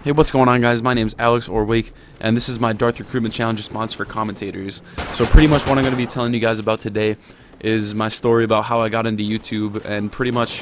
Hey, what's going on, guys? My name's Alex Orwake, and this is my Darth Recruitment Challenge response for commentators. So pretty much what I'm going to be telling you guys about today is my story about how I got into YouTube and pretty much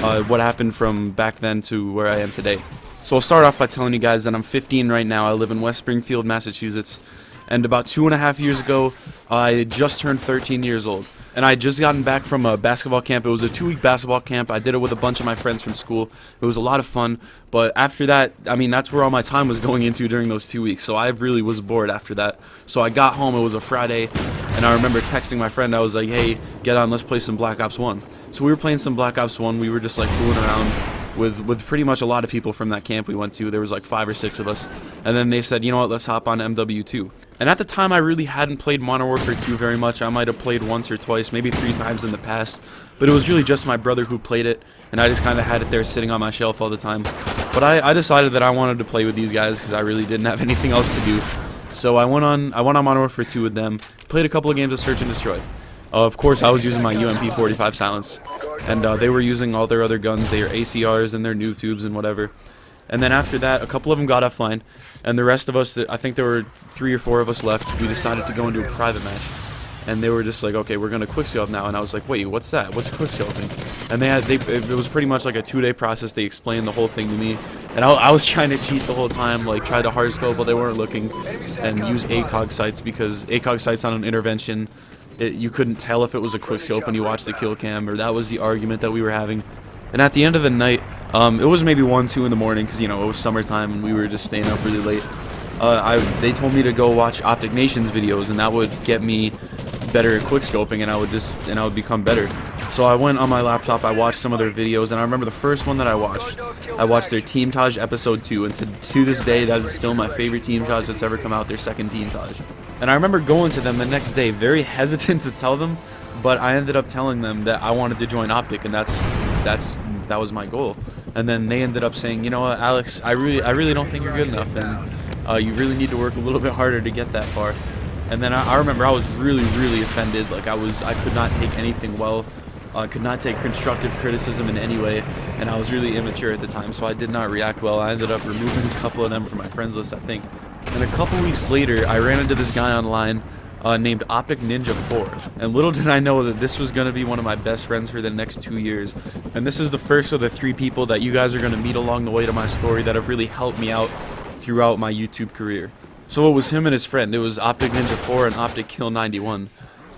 what happened from back then to where I am today. So I'll start off by telling you guys that I'm 15 right now. I live in West Springfield, Massachusetts, and about 2.5 years ago, I just turned 13 years old. And I had just gotten back from a basketball camp. It was a 2-week basketball camp. I did it with a bunch of my friends from school. It was a lot of fun. But after that, I mean, that's where all my time was going into during those 2 weeks. So I really was bored after that. So I got home. It was a Friday. And I remember texting my friend. I was like, hey, get on, let's play some Black Ops 1. So we were playing some Black Ops 1. We were just like fooling around with pretty much a lot of people from that camp we went to. There was like 5 or 6 of us. And then they said, you know what, let's hop on MW2. And at the time, I really hadn't played Modern Warfare 2 very much. I might have played once or twice, maybe 3 times in the past. But it was really just my brother who played it, and I just kind of had it there sitting on my shelf all the time. But I decided that I wanted to play with these guys because I really didn't have anything else to do. So I went on Modern Warfare 2 with them, played a couple of games of Search and Destroy. Of course, I was using my UMP 45 Silence, and they were using all their other guns, their ACRs and their noob tubes and whatever. And then after that, a couple of them got offline, and the rest of us, I think there were 3 or 4 of us left, we decided to go into a private match. And they were just like, okay, we're going to quickscope now. And I was like, wait, what's that? What's quickscoping? And it was pretty much like a 2-day process. They explained the whole thing to me. And I was trying to cheat the whole time, like try to hardscope while they weren't looking, and use ACOG sights, because ACOG sights on an intervention, you couldn't tell if it was a quickscope when you watched the kill cam, or that was the argument that we were having. And at the end of the night, it was maybe 1, 2 in the morning, because, you know, it was summertime and we were just staying up really late. They told me to go watch Optic Nation's videos, and that would get me better at quickscoping, and I would become better. So I went on my laptop, I watched some of their videos, and I remember the first one that I watched their Team Taj episode 2, and to this day, that is still my favorite Team Taj that's ever come out, their second Team Taj. And I remember going to them the next day, very hesitant to tell them, but I ended up telling them that I wanted to join Optic, and that was my goal. And then they ended up saying, you know what, Alex, I really don't think you're good enough, and you really need to work a little bit harder to get that far. And then I remember I was really offended. Like I could not take anything well. I could not take constructive criticism in any way, and I was really immature at the time, so I did not react well. I ended up removing a couple of them from my friends list, I think. And a couple weeks later, I ran into this guy online named Optic Ninja 4, and little did I know that this was going to be one of my best friends for the next 2 years. And this is the first of the 3 people that you guys are going to meet along the way to my story that have really helped me out throughout my YouTube career. So it was him and his friend. It was Optic Ninja 4 and Optic Kill 91.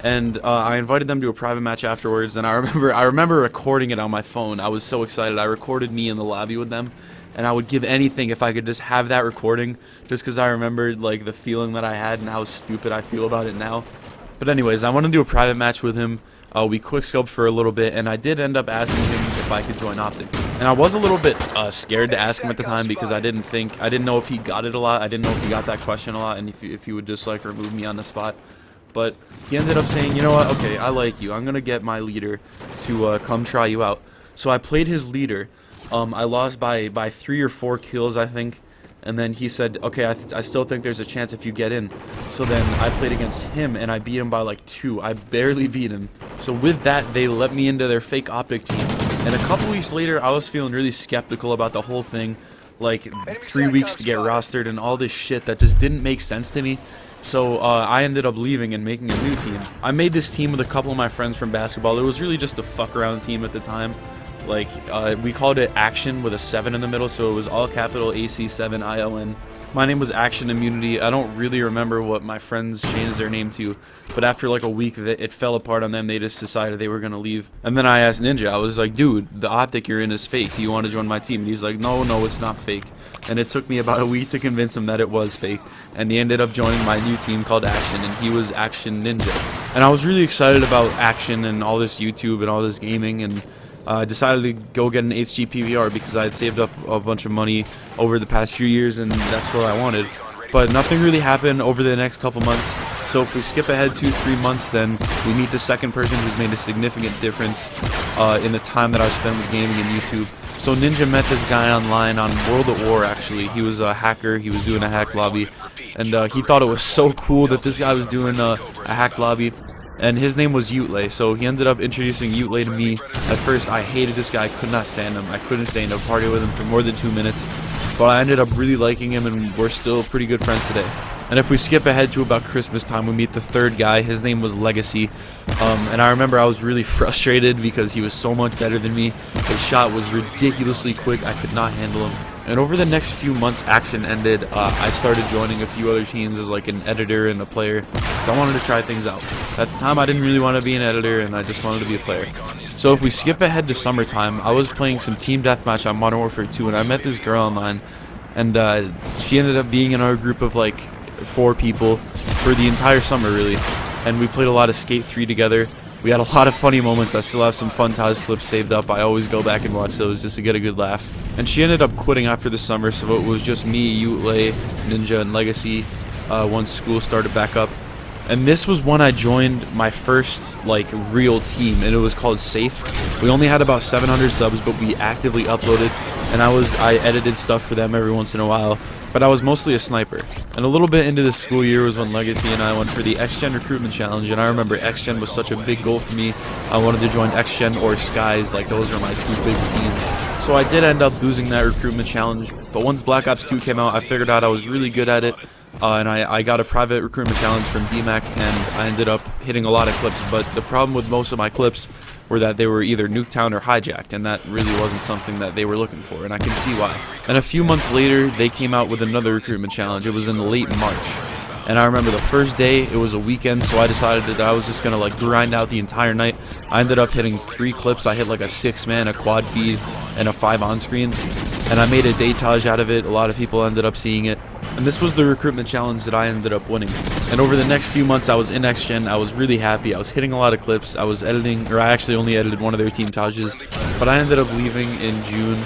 And I invited them to a private match afterwards, and I remember recording it on my phone. I was so excited. I recorded me in the lobby with them, and I would give anything if I could just have that recording, just because I remembered like the feeling that I had and how stupid I feel about it now. But anyways, I went to do a private match with him. We quickscoped for a little bit, and I did end up asking him if I could join Optic. And I was a little bit scared to ask him at the time, because I didn't know if he got it a lot. I didn't know if he got that question a lot, and if he would just like remove me on the spot. But he ended up saying, you know what, okay, I like you. I'm going to get my leader to come try you out. So I played his leader. I lost by 3 or 4 kills, I think. And then he said, okay, I still think there's a chance if you get in. So then I played against him, and I beat him by like 2. I barely beat him. So with that, they let me into their fake Optic team. And a couple weeks later, I was feeling really skeptical about the whole thing. Like 3 weeks to get rostered and all this shit that just didn't make sense to me. So I ended up leaving and making a new team. I made this team with a couple of my friends from basketball. It was really just a fuck around team at the time. Like we called it Action with a 7 in the middle, so it was all capital AC7ION. My name was Action Immunity. I don't really remember what my friends changed their name to, but after like a week it fell apart on them. They just decided they were gonna leave. And then I asked Ninja, I was like, dude, the Optic you're in is fake. Do you want to join my team? And he's like, no, it's not fake. And it took me about a week to convince him that it was fake. And he ended up joining my new team called Action, and he was Action Ninja. And I was really excited about Action and all this YouTube and all this gaming, and I decided to go get an HG PVR because I had saved up a bunch of money over the past few years, and that's what I wanted. But nothing really happened over the next couple months. So if we skip ahead 2-3 months, then we meet the second person who's made a significant difference in the time that I spent with gaming and YouTube. So Ninja met this guy online on World at War, actually. He was a hacker. He was doing a hack lobby. And he thought it was so cool that this guy was doing a hack lobby. And his name was Utley, so he ended up introducing Utley to me. At first, I hated this guy. I could not stand him. I couldn't stay in a party with him for more than 2 minutes. but I ended up really liking him, and we're still pretty good friends today. And if we skip ahead to about Christmas time, we meet the third guy. His name was Legacy, and I remember I was really frustrated because he was so much better than me. His shot was ridiculously quick. I could not handle him. And over the next few months, Action ended. I started joining a few other teams as like an editor and a player, because I wanted to try things out. At the time, I didn't really want to be an editor, and I just wanted to be a player. So if we skip ahead to summertime, I was playing some team deathmatch on Modern Warfare 2, and I met this girl online, and she ended up being in our group of like 4 people for the entire summer, really. And we played a lot of Skate 3 together. We had a lot of funny moments. I still have some fun Taj clips saved up. I always go back and watch those just to get a good laugh. And she ended up quitting after the summer, so it was just me, Utley, Ninja, and Legacy once school started back up. And this was when I joined my first like real team, and it was called Safe. We only had about 700 subs, but we actively uploaded, and I edited stuff for them every once in a while. But I was mostly a sniper. And a little bit into the school year was when Legacy and I went for the X-Gen Recruitment Challenge, and I remember X-Gen was such a big goal for me. I wanted to join X-Gen or Skies, like those are my 2 big teams. So I did end up losing that Recruitment Challenge, but once Black Ops 2 came out, I figured out I was really good at it, and I got a private Recruitment Challenge from DMAC, and I ended up hitting a lot of clips. But the problem with most of my clips were that they were either Nuketown or Hijacked, and that really wasn't something that they were looking for, and I can see why. And a few months later, they came out with another Recruitment Challenge. It was in late March, and I remember the first day, it was a weekend, so I decided that I was just gonna like grind out the entire night. I ended up hitting 3 clips. I hit like a 6-man, a quad feed, and a 5 on-screen, and I made a Daytage out of it. A lot of people ended up seeing it. And this was the Recruitment Challenge that I ended up winning. And over the next few months, I was in X-Gen. I was really happy. I was hitting a lot of clips. I was editing, or I actually only edited one of their team Tages. But I ended up leaving in June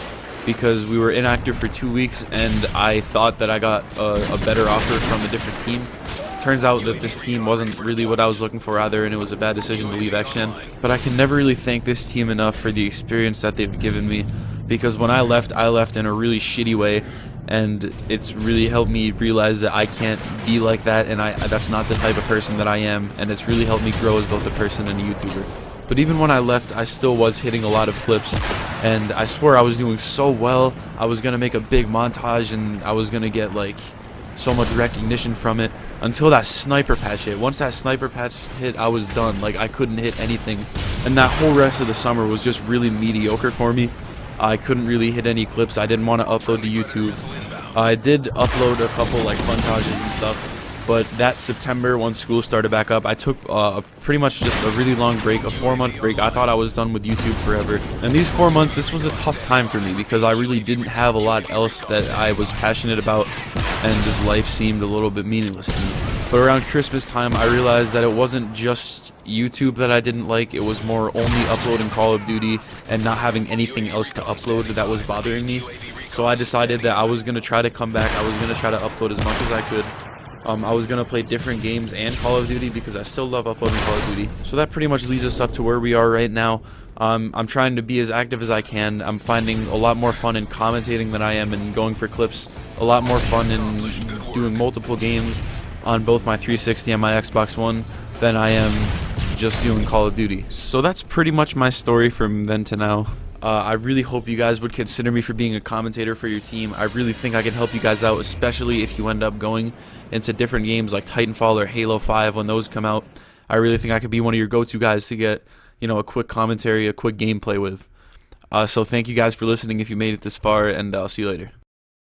because we were inactive for 2 weeks, and I thought that I got a better offer from a different team. Turns out that this team wasn't really what I was looking for either, and it was a bad decision to leave X-Gen. But I can never really thank this team enough for the experience that they've given me, because when I left in a really shitty way. And it's really helped me realize that I can't be like that, and that's not the type of person that I am, and it's really helped me grow as both a person and a YouTuber. But even when I left, I still was hitting a lot of clips, and I swear I was doing so well. I was gonna make a big montage, and I was gonna get like so much recognition from it, until that sniper patch hit. Once that sniper patch hit, I was done. Like, I couldn't hit anything, and that whole rest of the summer was just really mediocre for me. I couldn't really hit any clips. I didn't want to upload to YouTube. I did upload a couple like montages and stuff, but that September, once school started back up, I took pretty much just a really long break, a 4-month break. I thought I was done with YouTube forever. And these 4 months, this was a tough time for me because I really didn't have a lot else that I was passionate about, and just life seemed a little bit meaningless to me. But around Christmas time, I realized that it wasn't just YouTube that I didn't like. It was more only uploading Call of Duty and not having anything else to upload that was bothering me. So I decided that I was going to try to come back. I was going to try to upload as much as I could. I was going to play different games and Call of Duty because I still love uploading Call of Duty. So that pretty much leads us up to where we are right now. I'm trying to be as active as I can. I'm finding a lot more fun in commentating than I am in going for clips. A lot more fun in doing multiple games on both my 360 and my Xbox One than I am just doing Call of Duty. So that's pretty much my story from then to now. I really hope you guys would consider me for being a commentator for your team. I really think I can help you guys out, especially if you end up going into different games like Titanfall or Halo 5 when those come out. I really think I could be one of your go-to guys to get, you know, a quick commentary, a quick gameplay with. So thank you guys for listening if you made it this far, and I'll see you later.